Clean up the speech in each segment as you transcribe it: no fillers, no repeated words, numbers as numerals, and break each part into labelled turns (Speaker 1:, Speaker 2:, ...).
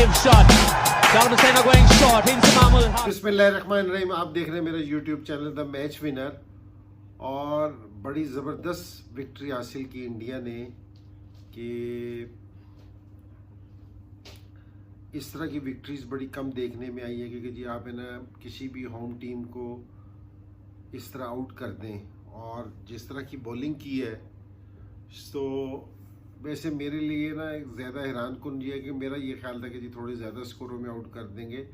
Speaker 1: Massive shot. Down the center going short into Mahmood.
Speaker 2: बिस्मिल्लाहिर्रहमानिर्रहीम। आप देख रहे हैं मेरा YouTube channel the match winner. और बड़ी ज़बरदस्त विक्ट्री हासिल की इंडिया ने कि इस तरह की विक्ट्रीज बड़ी कम देखने में आई है, क्योंकि जी आप है ना किसी भी होम टीम को इस तरह आउट कर दें और जिस तरह की बॉलिंग की है, तो वैसे मेरे लिए ना एक ज़्यादा हैरान कुन ये है कि मेरा ये ख्याल था कि जी थोड़े ज़्यादा स्कोरों में आउट कर देंगे,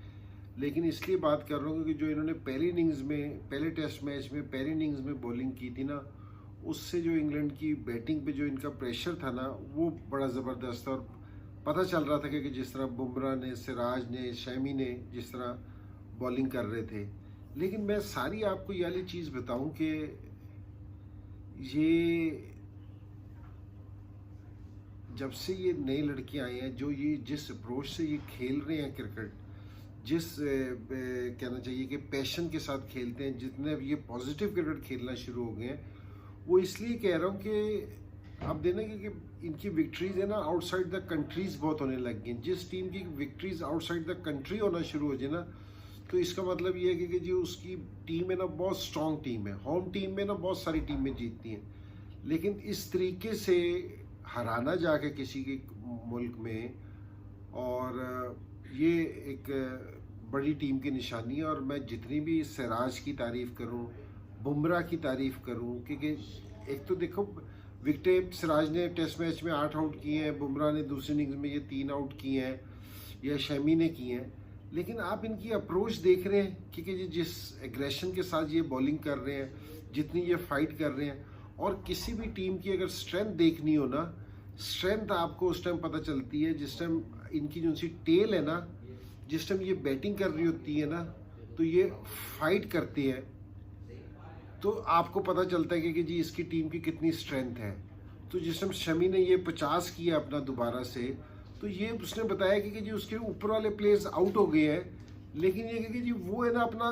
Speaker 2: लेकिन इसलिए बात कर रहा हूँ कि जो इन्होंने पहले टेस्ट मैच में पहली इनिंग्स में बॉलिंग की थी ना, उससे जो इंग्लैंड की बैटिंग पे जो इनका प्रेशर था ना, वो बड़ा ज़बरदस्त था। और पता चल रहा था कि जिस तरह बुमराह ने, सिराज ने, शमी ने जिस तरह बॉलिंग कर रहे थे। लेकिन मैं सारी आपको ये वाली चीज़ बताऊं कि ये जब से ये नए लड़के आए हैं, जो ये जिस अप्रोच से ये खेल रहे हैं क्रिकेट, जिस कहना चाहिए कि पैशन के साथ खेलते हैं, जितने ये पॉजिटिव क्रिकेट खेलना शुरू हो गए हैं, वो इसलिए कह रहा हूँ कि आप देना कि इनकी विक्ट्रीज है ना आउटसाइड द कंट्रीज बहुत होने लग गई। जिस टीम की विक्ट्रीज आउटसाइड द कंट्री होना शुरू हो जाए ना, तो इसका मतलब ये है कि जो उसकी टीम है ना बहुत स्ट्रॉन्ग टीम है। होम टीम में ना बहुत सारी टीमें जीतती हैं, लेकिन इस तरीके से हराना जाके किसी के मुल्क में, और ये एक बड़ी टीम की निशानी है। और मैं जितनी भी सिराज की तारीफ़ करूं, बुमराह की तारीफ़ करूं, क्योंकि एक तो देखो विकेट सिराज ने टेस्ट मैच में 8 आउट किए हैं, बुमराह ने दूसरी इनिंग्स में ये 3 आउट किए हैं, या शमी ने किए हैं। लेकिन आप इनकी अप्रोच देख रहे हैं कि जिस एग्रेशन के साथ ये बॉलिंग कर रहे हैं, जितनी ये फाइट कर रहे हैं। और किसी भी टीम की अगर स्ट्रेंथ देखनी हो ना, स्ट्रेंथ आपको उस टाइम पता चलती है जिस टाइम इनकी जो सी टेल है ना, जिस टाइम ये बैटिंग कर रही होती है ना, तो ये फाइट करती है, तो आपको पता चलता है कि जी इसकी टीम की कितनी स्ट्रेंथ है। तो जिस टाइम शमी ने ये 50 किया अपना दोबारा से, तो ये उसने बताया कि जी उसके ऊपर वाले प्लेयर्स आउट हो गए हैं, लेकिन ये कि जी वो है ना अपना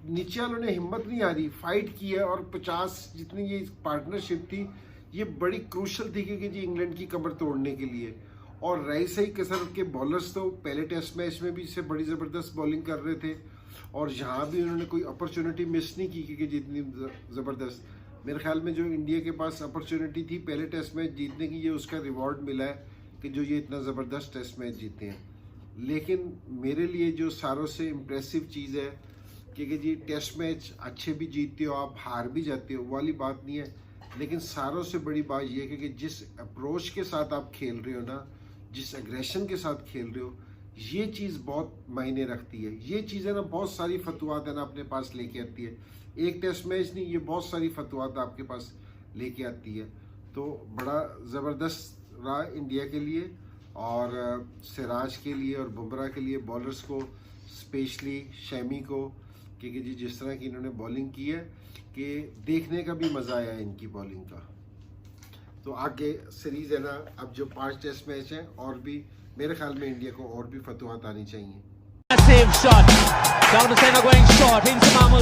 Speaker 2: नीचे वालों ने हिम्मत नहीं आ रही, फाइट की है। और 50 जितनी ये पार्टनरशिप थी, ये बड़ी क्रूशल थी कि जी इंग्लैंड की कमर तोड़ने के लिए। और रही सही कसरत के बॉलर्स तो पहले टेस्ट मैच में भी इससे बड़ी ज़बरदस्त बॉलिंग कर रहे थे, और यहाँ भी उन्होंने कोई अपॉर्चुनिटी मिस नहीं की कि जितनी ज़बरदस्त। मेरे ख्याल में जो इंडिया के पास अपॉर्चुनिटी थी पहले टेस्ट मैच जीतने की, ये उसका रिवॉर्ड मिला है कि जो ये इतना ज़बरदस्त टेस्ट मैच जीते हैं। लेकिन मेरे लिए जो सारों से इम्प्रेसिव चीज़ है कि जी टेस्ट मैच अच्छे भी जीतते हो आप, हार भी जाते हो, वो वाली बात नहीं है। लेकिन सारों से बड़ी बात यह है कि जिस अप्रोच के साथ आप खेल रहे हो ना, जिस एग्रेशन के साथ खेल रहे हो, ये चीज़ बहुत मायने रखती है। ये चीज़ें ना बहुत सारी फतवात है ना अपने पास लेके आती है। एक टेस्ट मैच नहीं, ये बहुत सारी फतवात आपके पास लेके आती है। तो बड़ा ज़बरदस्त रहा इंडिया के लिए, और सिराज के लिए और बुमराह के लिए, बॉलर्स को स्पेशली शमी को, क्योंकि जी जिस तरह की इन्होंने बॉलिंग की है कि देखने का भी मज़ा आया इनकी बॉलिंग का। तो आगे सीरीज़ है ना, अब जो 5 टेस्ट मैच हैं, और भी मेरे ख्याल में इंडिया को और भी फतवात आनी चाहिए।
Speaker 1: Massive shot. Down the center going short into Mahmood.